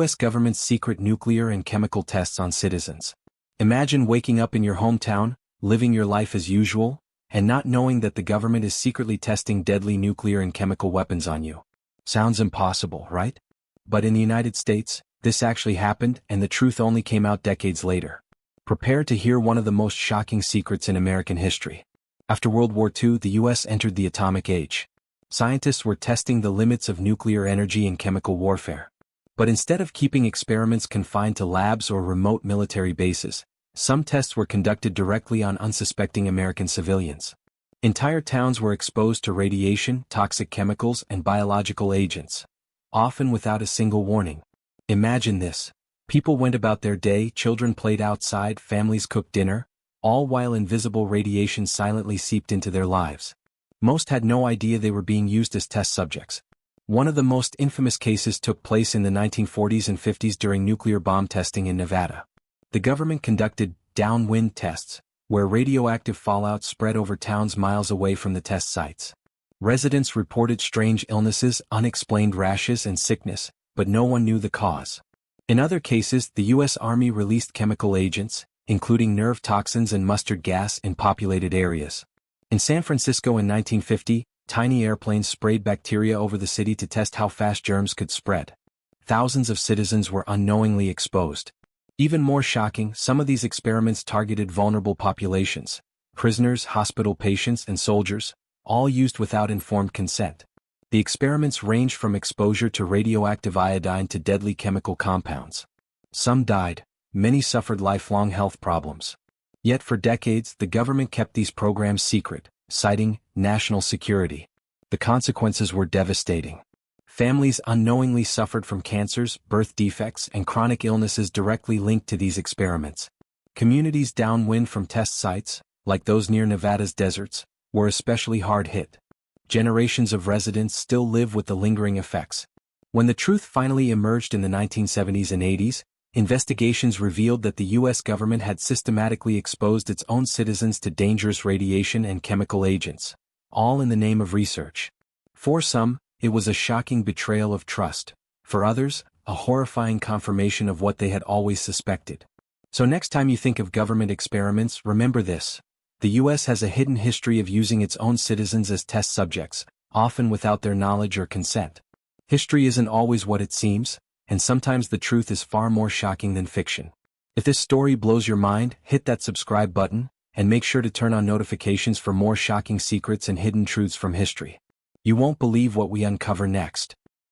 U.S. government's secret nuclear and chemical tests on citizens. Imagine waking up in your hometown, living your life as usual, and not knowing that the government is secretly testing deadly nuclear and chemical weapons on you. Sounds impossible, right? But in the United States, this actually happened, and the truth only came out decades later. Prepare to hear one of the most shocking secrets in American history. After World War II, the U.S. entered the atomic age. Scientists were testing the limits of nuclear energy and chemical warfare. But instead of keeping experiments confined to labs or remote military bases, some tests were conducted directly on unsuspecting American civilians. Entire towns were exposed to radiation, toxic chemicals, and biological agents, often without a single warning. Imagine this. People went about their day, children played outside, families cooked dinner, all while invisible radiation silently seeped into their lives. Most had no idea they were being used as test subjects. One of the most infamous cases took place in the 1940s and 50s during nuclear bomb testing in Nevada. The government conducted downwind tests, where radioactive fallout spread over towns miles away from the test sites. Residents reported strange illnesses, unexplained rashes, and sickness, but no one knew the cause. In other cases, the U.S. Army released chemical agents, including nerve toxins and mustard gas, in populated areas. In San Francisco in 1950, tiny airplanes sprayed bacteria over the city to test how fast germs could spread. Thousands of citizens were unknowingly exposed. Even more shocking, some of these experiments targeted vulnerable populations, prisoners, hospital patients, and soldiers, all used without informed consent. The experiments ranged from exposure to radioactive iodine to deadly chemical compounds. Some died, many suffered lifelong health problems. Yet for decades, the government kept these programs secret, citing national security. The consequences were devastating. Families unknowingly suffered from cancers, birth defects, and chronic illnesses directly linked to these experiments. Communities downwind from test sites, like those near Nevada's deserts, were especially hard hit. Generations of residents still live with the lingering effects. When the truth finally emerged in the 1970s and 80s, investigations revealed that the U.S. government had systematically exposed its own citizens to dangerous radiation and chemical agents, all in the name of research. For some, it was a shocking betrayal of trust. For others, a horrifying confirmation of what they had always suspected. So next time you think of government experiments, remember this. The U.S. has a hidden history of using its own citizens as test subjects, often without their knowledge or consent. History isn't always what it seems, and sometimes the truth is far more shocking than fiction. If this story blows your mind, hit that subscribe button, and make sure to turn on notifications for more shocking secrets and hidden truths from history. You won't believe what we uncover next.